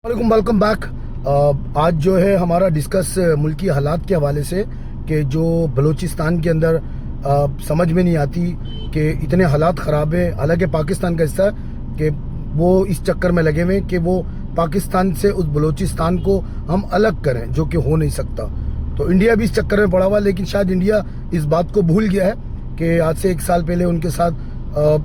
Welcome back. आज जो है हमारा डिस्कस मुल्की हालात के हवाले से कि जो बलूचिस्तान के अंदर समझ में नहीं आती कि इतने हालात ख़राब हैं। हालांकि पाकिस्तान का हिस्सा है कि वो इस चक्कर में लगे हुए कि वो पाकिस्तान से उस बलूचिस्तान को हम अलग करें, जो कि हो नहीं सकता। तो इंडिया भी इस चक्कर में पड़ा हुआ, लेकिन शायद इंडिया इस बात को भूल गया है कि आज से 1 साल पहले उनके साथ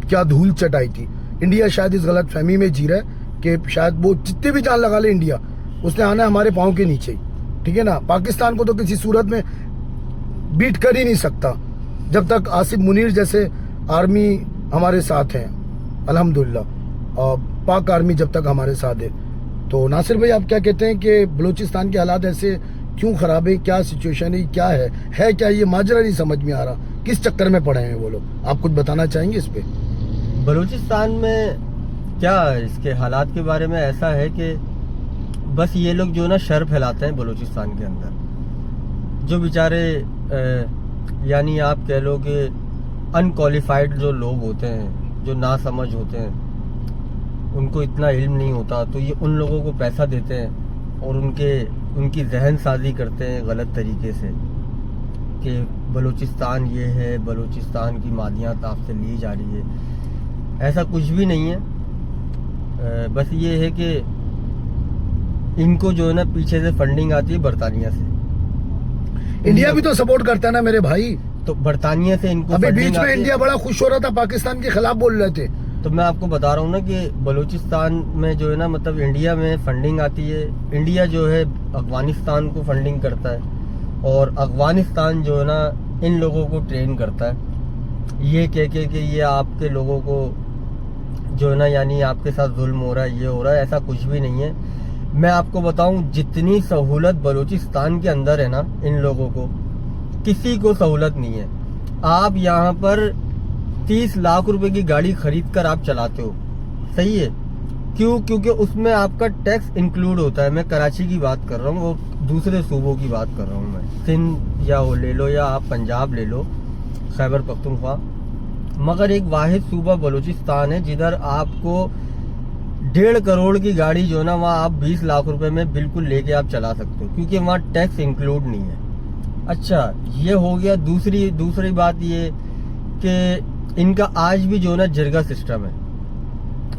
क्या धूल चटाई थी। इंडिया शायद इस गलत फहमी में जी रहा है कि शायद वो जितने भी जान लगा ले इंडिया, उसने आना है हमारे पाँव के नीचे ही, ठीक है ना। पाकिस्तान को तो किसी सूरत में बीट कर ही नहीं सकता जब तक आसिफ मुनीर जैसे आर्मी हमारे साथ हैं। अल्हम्दुलिल्लाह पाक आर्मी जब तक हमारे साथ है। तो नासिर भाई, आप क्या कहते हैं कि बलूचिस्तान के हालात ऐसे क्यों ख़राब है? क्या सिचुएशन है? क्या है क्या ये माजरा नहीं समझ में आ रहा, किस चक्कर में पड़े हैं वो लोग? आप कुछ बताना चाहेंगे इस पे? बलूचिस्तान में क्या इसके हालात के बारे में ऐसा है कि बस ये लोग जो ना शर फैलाते हैं बलूचिस्तान के अंदर। जो बेचारे यानी आप कह लो कि अनक्वालिफाइड जो लोग होते हैं, जो ना समझ होते हैं, उनको इतना इल्म नहीं होता, तो ये उन लोगों को पैसा देते हैं और उनकी जहन साजी करते हैं गलत तरीके से कि बलूचिस्तान ये है, बलूचिस्तान की मादियात आपसे ली जा रही है। ऐसा कुछ भी नहीं है। बस ये है कि इनको जो है ना पीछे से फंडिंग आती है बरतानिया से। इंडिया भी तो सपोर्ट करता है ना मेरे भाई। तो बरतानिया से इनको अभी बीच में इंडिया बड़ा खुश हो रहा था, पाकिस्तान के खिलाफ बोल रहे थे। तो मैं आपको बता रहा हूँ ना कि बलूचिस्तान में जो है ना, मतलब इंडिया में फंडिंग आती है। इंडिया जो है अफगानिस्तान को फंडिंग करता है और अफगानिस्तान जो है ना इन लोगों को ट्रेन करता है, ये कह के कि ये आपके लोगों को जो है ना, यानी आपके साथ जुल्म हो रहा है, ये हो रहा है। ऐसा कुछ भी नहीं है। मैं आपको बताऊं, जितनी सहूलत बलूचिस्तान के अंदर है ना, इन लोगों को किसी को सहूलत नहीं है। आप यहाँ पर 30 लाख रुपए की गाड़ी खरीद कर आप चलाते हो, सही है। क्यों? क्योंकि उसमें आपका टैक्स इंक्लूड होता है। मैं कराची की बात कर रहा हूँ और दूसरे सूबों की बात कर रहा हूँ। मैं सिंध या वो ले लो या आप पंजाब ले लो, खैबर पख्तूनख्वा, मगर एक वाहिद सूबा बलूचिस्तान है जिधर आपको 1.5 करोड़ की गाड़ी जो ना, वहाँ आप 20 लाख रुपए में बिल्कुल लेके आप चला सकते हो, क्योंकि वहाँ टैक्स इंक्लूड नहीं है। अच्छा, ये हो गया। दूसरी बात ये कि इनका आज भी जो ना जिरगा सिस्टम है,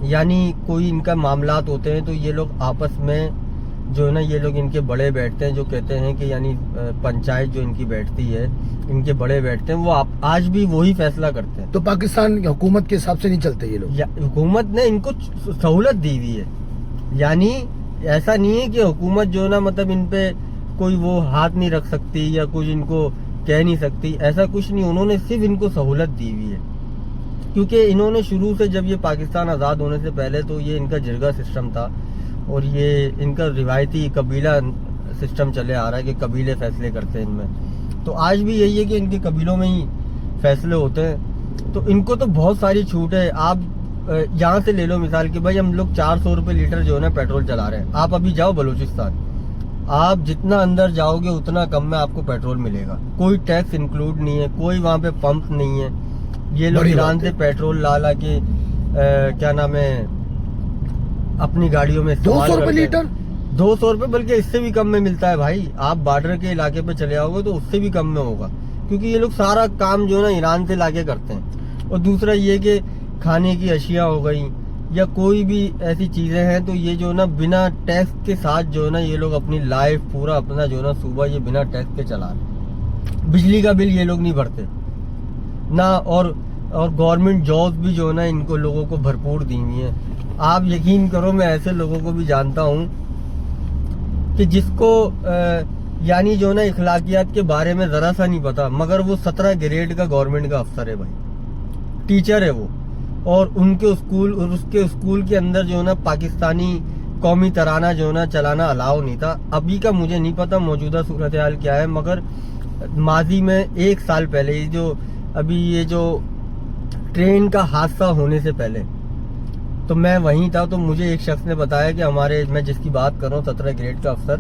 यानी कोई इनका मामलात होते हैं तो ये लोग आपस में जो है ना, ये लोग इनके बड़े बैठते हैं, जो कहते हैं कि यानी पंचायत जो इनकी बैठती है, इनके बड़े बैठते हैं, वो आज भी वही फैसला करते हैं। तो पाकिस्तान हुकूमत के हिसाब से नहीं चलते ये लोग। हुकूमत ने इनको सहूलत दी हुई है, यानी ऐसा नहीं है कि हुकूमत जो ना, मतलब इन पे कोई वो हाथ नहीं रख सकती या कुछ इनको कह नहीं सकती, ऐसा कुछ नहीं। उन्होंने सिर्फ इनको सहूलत दी हुई है, क्योंकि इन्होंने शुरू से, जब ये पाकिस्तान आज़ाद होने से पहले, तो ये इनका जिरगा सिस्टम था और ये इनका रिवायती कबीला सिस्टम चले आ रहा है कि कबीले फैसले करते हैं इनमें। तो आज भी यही है कि इनके कबीलों में ही फैसले होते हैं। तो इनको तो बहुत सारी छूट है। आप यहाँ से ले लो मिसाल कि भाई हम लोग 400 रुपये लीटर जो है ना पेट्रोल चला रहे हैं। आप अभी जाओ बलूचिस्तान, आप जितना अंदर जाओगे उतना कम में आपको पेट्रोल मिलेगा। कोई टैक्स इंक्लूड नहीं है, कोई वहाँ पे पंप नहीं है। ये लोग ईरान से पेट्रोल ला के क्या नाम है, अपनी गाड़ियों में 200 रुपये लीटर, 200 रुपये, बल्कि इससे भी कम में मिलता है भाई। आप बॉर्डर के इलाके पे चले आओगे तो उससे भी कम में होगा, क्योंकि ये लोग सारा काम जो है ना ईरान से लाके करते हैं। और दूसरा ये कि खाने की अशिया हो गई या कोई भी ऐसी चीजें हैं, तो ये जो ना बिना टैक्स के साथ जो है ना, ये लोग अपनी लाइफ पूरा अपना जो ना सुबह ये बिना टैक्स के चला रहे। बिजली का बिल ये लोग नहीं भरते ना, और गवर्नमेंट जॉब भी जो है ना इनको लोगों को भरपूर दी हुई है। आप यकीन करो, मैं ऐसे लोगों को भी जानता हूँ कि जिसको यानी जो ना इखलाकियात के बारे में जरा सा नहीं पता, मगर वो 17 ग्रेड का गवर्नमेंट का अफसर है भाई, टीचर है वो। और उसके स्कूल के अंदर जो ना पाकिस्तानी कौमी तराना जो ना चलाना अलाउ नहीं था। अभी का मुझे नहीं पता मौजूदा सूरत हाल क्या है, मगर माजी में 1 साल पहले ये जो ट्रेन का हादसा होने से पहले, तो मैं वहीं था। तो मुझे एक शख्स ने बताया कि मैं जिसकी बात कर रहा हूँ 17 ग्रेड का अफसर,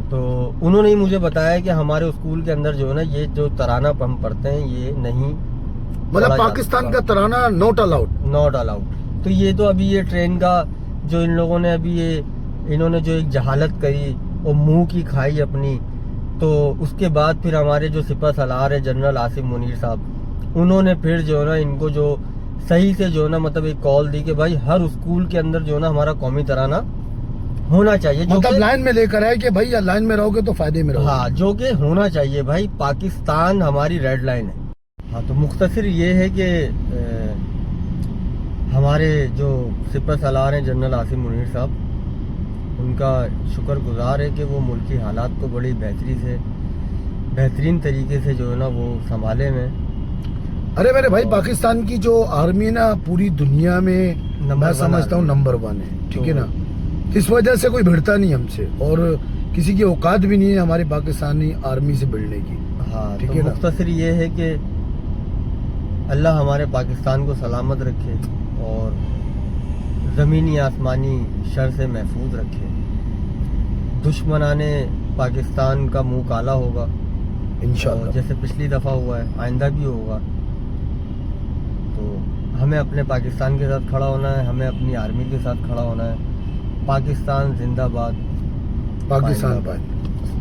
तो उन्होंने ही मुझे बताया कि हमारे स्कूल के अंदर जो है ना ये जो तराना हम पढ़ते हैं ये नहीं, मतलब पाकिस्तान का तराना नॉट अलाउड। तो ये तो अभी ये ट्रेन का जो इन लोगों ने अभी ये انہوں نے جو ایک جہالت کری اور منہ کی کھائی اپنی، تو اس کے بعد پھر ہمارے جو سپہ سالار ہے جنرل آصف منیر صاحب، انہوں نے پھر جو ہے نا ان کو جو صحیح سے جو ہے نا مطلب ایک کال دی کہ بھائی ہر اسکول کے اندر جو ہے نا ہمارا قومی ترانہ ہونا چاہیے، جو مطلب کہ لائن میں لے کر آئے کہ بھائی لائن میں رہو گے تو فائدے میں رہو گے. ہاں جو کہ ہونا چاہیے بھائی، پاکستان ہماری ریڈ لائن ہے. ہاں تو مختصر یہ ہے کہ ہمارے جو سپہ سالار ہیں جنرل آصف منیر صاحب، ان کا شکر گزار ہے کہ وہ ملکی حالات کو بڑی بہترین طریقے سے جو ہے نا وہ سنبھالے میں. ارے میرے بھائی پاکستان کی جو آرمی نا پوری دنیا میں میں سمجھتا ہوں نمبر 1 ہے، ٹھیک ہے نا. اس وجہ سے کوئی بھیڑتا نہیں ہم سے، اور کسی کی اوقات بھی نہیں ہے ہماری پاکستانی آرمی سے بھیڑنے کی. ہاں ٹھیک تو ہے نا. مختصر یہ ہے کہ اللہ ہمارے پاکستان کو سلامت رکھے اور زمینی آسمانی شر سے محفوظ رکھے. دشمنان پاکستان کا منہ کالا ہوگا انشاءاللہ. جیسے پچھلی دفعہ ہوا ہے، آئندہ بھی ہوگا. تو ہمیں اپنے پاکستان کے ساتھ کھڑا ہونا ہے، ہمیں اپنی آرمی کے ساتھ کھڑا ہونا ہے. پاکستان زندہ باد. پاکستان پائے.